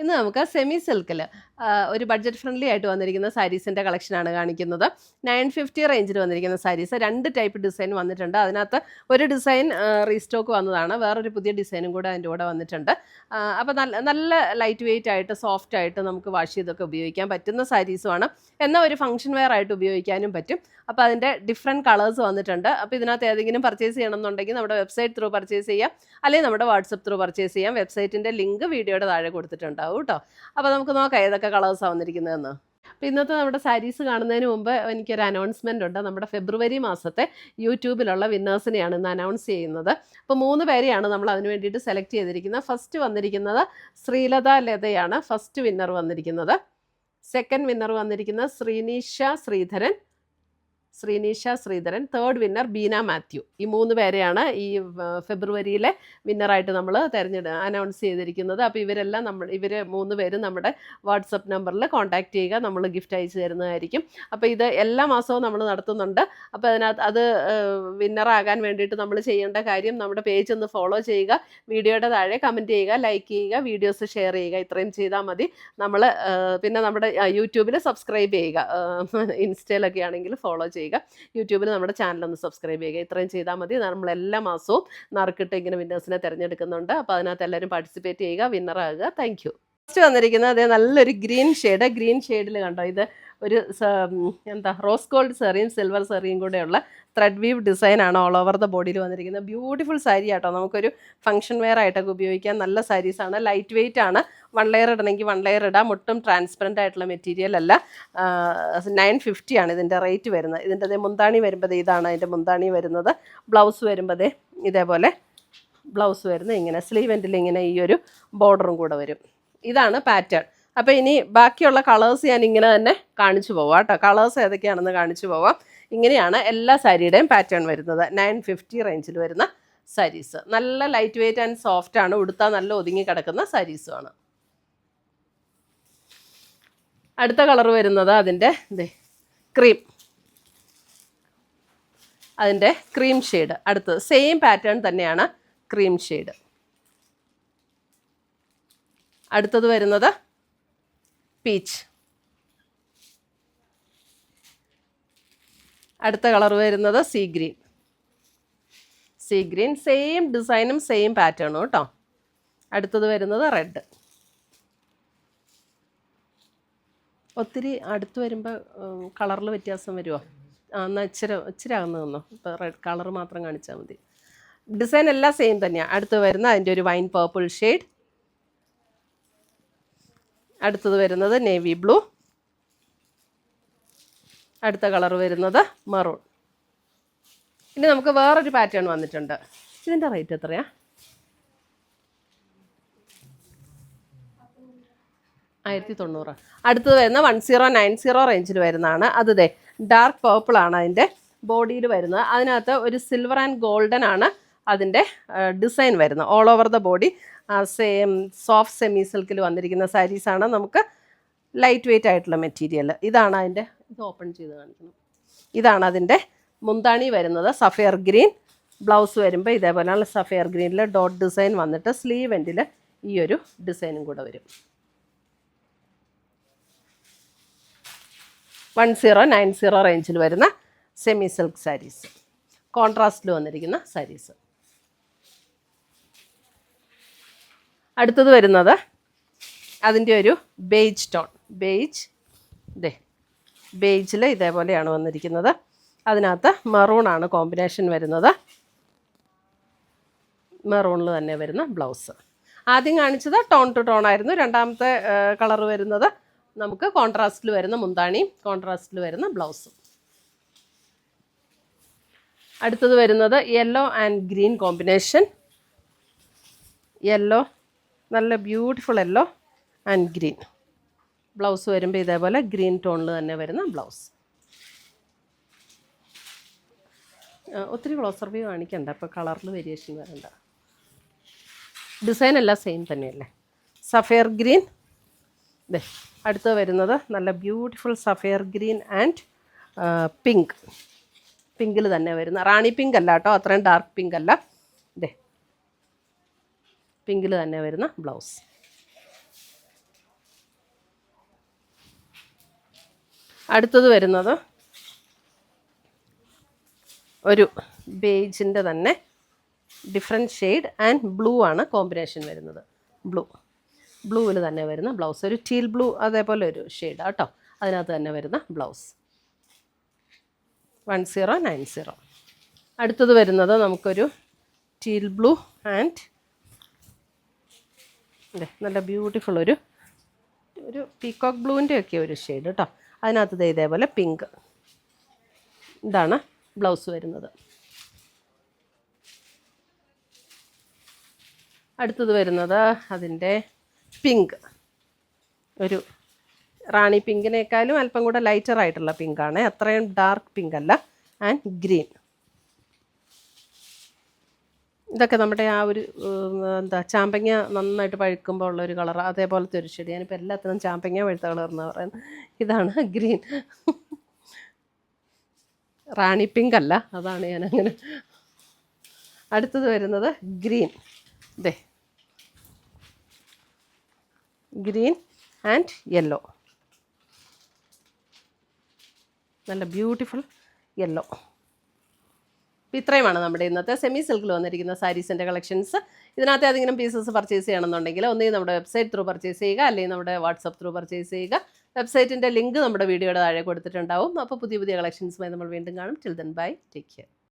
ഇന്ന് നമുക്ക് സെമി സിൽക്കിൽ ഒരു ബഡ്ജറ്റ് ഫ്രണ്ട്ലി ആയിട്ട് വന്നിരിക്കുന്ന സാരീസിൻ്റെ കളക്ഷനാണ് കാണിക്കുന്നത്. 950 റേഞ്ചിൽ വന്നിരിക്കുന്ന സാരീസ് 2 ടൈപ്പ് ഡിസൈൻ വന്നിട്ടുണ്ട്. അതിനകത്ത് ഒരു ഡിസൈൻ റീസ്റ്റോക്ക് വന്നതാണ്, വേറൊരു പുതിയ ഡിസൈനും കൂടെ അതിൻ്റെ കൂടെ വന്നിട്ടുണ്ട്. അപ്പോൾ നല്ല ലൈറ്റ് വെയിറ്റ് ആയിട്ട് സോഫ്റ്റ് ആയിട്ട് നമുക്ക് വാഷ് ചെയ്തൊക്കെ ഉപയോഗിക്കാൻ പറ്റുന്ന സാരീസുമാണ്. എന്നാൽ ഒരു ഫംഗ്ഷൻ വെയർ ആയിട്ട് ഉപയോഗിക്കാനും പറ്റും. അപ്പോൾ അതിൻ്റെ ഡിഫറെൻറ്റ് കളേഴ്സ് വന്നിട്ടുണ്ട്. അപ്പോൾ ഇതിനകത്ത് ഏതെങ്കിലും പർച്ചേസ് ചെയ്യണമെന്നുണ്ടെങ്കിൽ നമ്മുടെ വെബ്സൈറ്റ് ത്രൂ പർച്ചേസ് ചെയ്യാം, അല്ലെങ്കിൽ നമ്മുടെ വാട്സപ്പ് ത്രൂ പർച്ചേസ് ചെയ്യാം. വെബ്സൈറ്റിൻ്റെ ലിങ്ക് വീഡിയോയുടെ താഴെ കൊടുത്തിട്ടുണ്ടാവും കേട്ടോ. അപ്പോൾ നമുക്ക് നോക്കാം ഏതൊക്കെ കളേഴ്സാണ് വന്നിരിക്കുന്നതെന്ന്. അപ്പോൾ ഇന്നത്തെ നമ്മുടെ സാരീസ് കാണുന്നതിന് മുമ്പ് എനിക്കൊരു അനൗൺസ്മെൻ്റ് ഉണ്ട്. നമ്മുടെ ഫെബ്രുവരി മാസത്തെ യൂട്യൂബിലുള്ള വിന്നേഴ്സിനെയാണ് ഇന്ന് അനൗൺസ് ചെയ്യുന്നത്. അപ്പോൾ 3 പേരെയാണ് നമ്മൾ അതിന് വേണ്ടിയിട്ട് സെലക്ട് ചെയ്തിരിക്കുന്നത്. ഫസ്റ്റ് വന്നിരിക്കുന്നത് ശ്രീലത ലതയാണ് ഫസ്റ്റ് വിന്നർ വന്നിരിക്കുന്നത്. സെക്കൻഡ് വിന്നർ വന്നിരിക്കുന്നത് ശ്രീനീഷ ശ്രീധരൻ. Third winner Beena Mathew. ഈ 3 പേരെയാണ് ഈ ഫെബ്രുവരിയിലെ വിന്നറായിട്ട് നമ്മൾ അനൗൺസ് ചെയ്തിരിക്കുന്നത്. അപ്പോൾ ഇവർ 3 പേരും നമ്മുടെ വാട്സപ്പ് നമ്പറിൽ കോൺടാക്റ്റ് ചെയ്യുക, നമ്മൾ ഗിഫ്റ്റ് അയച്ചു തരുന്നതായിരിക്കും. അപ്പോൾ ഇത് എല്ലാ മാസവും നമ്മൾ നടത്തുന്നുണ്ട്. അപ്പോൾ അതിനകത്ത് അത് വിന്നറാകാൻ വേണ്ടിയിട്ട് നമ്മൾ ചെയ്യേണ്ട കാര്യം നമ്മുടെ പേജ് ഒന്ന് ഫോളോ ചെയ്യുക, വീഡിയോയുടെ താഴെ കമൻറ്റ് ചെയ്യുക, ലൈക്ക് ചെയ്യുക, വീഡിയോസ് ഷെയർ ചെയ്യുക. ഇത്രയും ചെയ്താൽ മതി. പിന്നെ നമ്മുടെ യൂട്യൂബിൽ സബ്സ്ക്രൈബ് ചെയ്യുക, ഇൻസ്റ്റയിലൊക്കെ ആണെങ്കിൽ ഫോളോ ചെയ്യുക, യൂട്യൂബിൽ നമ്മുടെ ചാനലൊന്ന് സബ്സ്ക്രൈബ് ചെയ്യുക. ഇത്രയും ചെയ്താൽ മതി. നമ്മൾ എല്ലാ മാസവും നറുക്കിട്ട് ഇങ്ങനെ വിന്നേഴ്സിനെ തിരഞ്ഞെടുക്കുന്നുണ്ട്. അപ്പോൾ അതിനകത്ത് എല്ലാവരും പാർട്ടിസിപ്പേറ്റ് ചെയ്യുക, വിന്നറാകുക. Thank you. ഫസ്റ്റ് വന്നിരിക്കുന്നത് അതേ നല്ലൊരു ഗ്രീൻ ഷെയ്ഡിൽ കണ്ടോ, ഇത് ഒരു റോസ് ഗോൾഡ് സെറിയും സിൽവർ സെറിയും കൂടെയുള്ള ത്രെഡ് വീവ് ഡിസൈനാണ് ഓൾ ഓവർ ദ ബോഡിയിൽ വന്നിരിക്കുന്നത്. ബ്യൂട്ടിഫുൾ സാരി ആട്ടോ. നമുക്കൊരു ഫംഗ്ഷൻ വെയർ ആയിട്ടൊക്കെ ഉപയോഗിക്കാൻ നല്ല സാരീസാണ്. ലൈറ്റ് വെയിറ്റ് ആണ്. 1 ലെയർ ഇടണമെങ്കിൽ 1 ലെയർ ഇടാം. ഒട്ടും ട്രാൻസ്പെറൻ്റ് ആയിട്ടുള്ള മെറ്റീരിയൽ അല്ല. 950 ആണ് ഇതിൻ്റെ റേറ്റ് വരുന്നത്. ഇതിൻ്റെ മുന്താണി വരുമ്പോൾ ഇതാണ് അതിൻ്റെ മുന്താണി വരുന്നത്. ബ്ലൗസ് വരുമ്പോൾ ഇതേപോലെ ബ്ലൗസ് വരുന്നത് ഇങ്ങനെ സ്ലീവ് എൻഡിൽ ഇങ്ങനെ ഈ ഒരു ബോർഡറും കൂടെ വരും. ഇതാണ് പാറ്റേൺ. അപ്പോൾ ഇനി ബാക്കിയുള്ള കളേഴ്സ് ഞാൻ ഇങ്ങനെ തന്നെ കാണിച്ചു പോവാം കേട്ടോ. കളേഴ്സ് ഏതൊക്കെയാണെന്ന് കാണിച്ചു പോവാം. ഇങ്ങനെയാണ് എല്ലാ സാരിയുടെയും പാറ്റേൺ വരുന്നത്. 950 റേഞ്ചിൽ വരുന്ന സാരീസ്. നല്ല ലൈറ്റ് വെയിറ്റ് ആൻഡ് സോഫ്റ്റ് ആണ്. ഉടുത്താൽ നല്ല ഒതുങ്ങി കിടക്കുന്ന സാരീസുമാണ്. അടുത്ത കളർ വരുന്നത് അതിൻ്റെ ക്രീം ഷെയ്ഡ്. അടുത്തത് സെയിം പാറ്റേൺ തന്നെയാണ്, ക്രീം ഷെയ്ഡ്. അടുത്തത് വരുന്നത് പീച്ച്. അടുത്ത കളർ വരുന്നത് സീ ഗ്രീൻ. സെയിം ഡിസൈനും സെയിം പാറ്റേണും കേട്ടോ. അടുത്തത് വരുന്നത് റെഡ്. ഒത്തിരി അടുത്ത് വരുമ്പോൾ കളറിൽ വ്യത്യാസം വരുമോ? എന്നാൽ ഇച്ചിരി അകന്ന് തന്നോ. ഇപ്പോൾ റെഡ് കളർ മാത്രം കാണിച്ചാൽ മതി. ഡിസൈൻ എല്ലാം സെയിം തന്നെയാണ്. അടുത്ത് വരുന്ന അതിൻ്റെ ഒരു വൈൻ പേർപ്പിൾ ഷെയ്ഡ്. അടുത്തത് വരുന്നത് നേവി ബ്ലൂ. അടുത്ത കളർ വരുന്നത് മെറൂൺ. ഇനി നമുക്ക് വേറൊരു പാറ്റേൺ വന്നിട്ടുണ്ട്. ഇതിൻ്റെ റേറ്റ് എത്രയാണ്? 1090. അടുത്തത് വരുന്ന 1090 റേഞ്ചിൽ വരുന്നതാണ്. അത് ഡാർക്ക് പേർപ്പിൾ ആണ് അതിൻ്റെ ബോഡിയിൽ വരുന്നത്. അതിനകത്ത് ഒരു സിൽവർ ആൻഡ് ഗോൾഡൻ ആണ് അതിൻ്റെ ഡിസൈൻ വരുന്നത്. All over the body soft semi സിൽക്കിൽ വന്നിരിക്കുന്ന സാരീസാണ്. നമുക്ക് ലൈറ്റ് വെയിറ്റ് ആയിട്ടുള്ള മെറ്റീരിയൽ. ഇതാണ് അതിൻ്റെ, ഇത് ഓപ്പൺ ചെയ്ത് കാണിക്കണം. ഇതാണ് അതിൻ്റെ മുന്താണി വരുന്നത്. Sapphire green. ബ്ലൗസ് വരുമ്പോൾ ഇതേപോലെയുള്ള സഫയർ ഗ്രീനിൽ ഡോട്ട് ഡിസൈൻ വന്നിട്ട് സ്ലീവ് എൻഡിൽ ഈ ഒരു ഡിസൈനും കൂടെ വരും. 1090 റേഞ്ചിൽ വരുന്ന സെമി സിൽക്ക് സാരീസ്. കോൺട്രാസ്റ്റിൽ വന്നിരിക്കുന്ന സാരീസ്. അടുത്തത് വരുന്നത് അതിൻ്റെ ഒരു ബേജ് ടോൺ. ബേജിൽ ഇതേപോലെയാണ് വന്നിരിക്കുന്നത്. അതിനകത്ത് മെറൂണാണ് കോമ്പിനേഷൻ വരുന്നത്. മെറൂണിൽ തന്നെ വരുന്ന ബ്ലൗസ്. ആദ്യം കാണിച്ചത് ടോൺ ടു ടോൺ ആയിരുന്നു. രണ്ടാമത്തെ കളർ വരുന്നത് നമുക്ക് കോൺട്രാസ്റ്റിൽ വരുന്ന മുന്താണിയും കോൺട്രാസ്റ്റിൽ വരുന്ന ബ്ലൗസും. അടുത്തത് വരുന്നത് yellow and green combination. Yellow, നല്ല beautiful yellow and green. Blouse വരുമ്പോൾ ഇതേപോലെ ഗ്രീൻ ടോണിൽ തന്നെ വരുന്ന ബ്ലൗസ്. ഒത്തിരി ക്ലോസർ വ്യൂ കാണിക്കണ്ട, അപ്പോൾ കളറിൽ വേരിയേഷൻ വരണ്ട. ഡിസൈൻ എല്ലാം സെയിം തന്നെയല്ലേ. Sapphire green. അടുത്ത് വരുന്നത് നല്ല ബ്യൂട്ടിഫുൾ സഫയർ ഗ്രീൻ ആൻഡ് പിങ്കിൽ തന്നെ വരുന്ന, റാണി പിങ്ക് അല്ല കേട്ടോ, അത്രയും ഡാർക്ക് പിങ്ക് അല്ല. പിങ്കിൽ തന്നെ വരുന്ന ബ്ലൗസ്. അടുത്തത് വരുന്നത് ഒരു ബേജിൻ്റെ തന്നെ ഡിഫറെൻറ്റ് ഷെയ്ഡ് ആൻഡ് ബ്ലൂ ആണ് കോമ്പിനേഷൻ വരുന്നത്. ബ്ലൂവിൽ തന്നെ വരുന്ന ബ്ലൗസ്, ഒരു ടീൽ ബ്ലൂ അതേപോലെ ഒരു ഷെയ്ഡ് കേട്ടോ, അതിനകത്ത് തന്നെ വരുന്ന ബ്ലൗസ് 1090. അടുത്തത് വരുന്നത് നമുക്കൊരു ടീൽ ബ്ലൂ ആൻഡ് നല്ല ബ്യൂട്ടിഫുൾ ഒരു പീകോക്ക് ബ്ലൂവിൻ്റെ ഒക്കെ ഒരു ഷെയ്ഡ് കേട്ടോ, അതിനകത്ത് ഇതേപോലെ പിങ്ക്. ഇതാണ് ബ്ലൗസ് വരുന്നത്. അടുത്തത് വരുന്നത് അതിൻ്റെ പിങ്ക്, ഒരു റാണി പിങ്കിനേക്കാളും അല്പം കൂടെ ലൈറ്റർ ആയിട്ടുള്ള പിങ്കാണ്, അത്രയും ഡാർക്ക് പിങ്ക് അല്ല. And green. ഇതൊക്കെ നമ്മുടെ ആ ഒരു ചാമ്പങ്ങ നന്നായിട്ട് പഴുക്കുമ്പോൾ ഉള്ളൊരു കളർ, അതേപോലത്തെ ഒരു ഷെയ്ഡ്. ഞാനിപ്പോൾ എല്ലാത്തിനും ചാമ്പങ്ങ പഴുത്ത കളർ എന്ന് പറയുന്നത്. ഇതാണ് ഗ്രീൻ. റാണി പിങ്ക് അല്ല, അതാണ് ഞാനങ്ങനെ. അടുത്തത് വരുന്നത് ഗ്രീൻ. ഗ്രീൻ ആൻഡ് യെല്ലോ, നല്ല ബ്യൂട്ടിഫുൾ യെല്ലോ. അപ്പോൾ ഇത്രയുമാണ് നമ്മുടെ ഇന്നത്തെ സെമി സിൽക്കിൽ വന്നിരിക്കുന്ന സാരീസിൻ്റെ കളക്ഷൻസ്. ഇതിനകത്ത് ഏതെങ്കിലും പീസസ് പർച്ചേസ് ചെയ്യണമെന്നുണ്ടെങ്കിൽ ഒന്നുകിൽ നമ്മുടെ വെബ്സൈറ്റ് ത്രൂ പർച്ചേസ് ചെയ്യുക, അല്ലെങ്കിൽ നമ്മുടെ വാട്സപ്പ് ത്രൂ പർച്ചേസ് ചെയ്യുക. വെബ്സൈറ്റിൻ്റെ ലിങ്ക് നമ്മുടെ വീഡിയോയുടെ താഴെ കൊടുത്തിട്ടുണ്ടാവും. അപ്പോൾ പുതിയ കളക്ഷൻസുമായി നമ്മൾ വീണ്ടും കാണും. Till then bye, take care.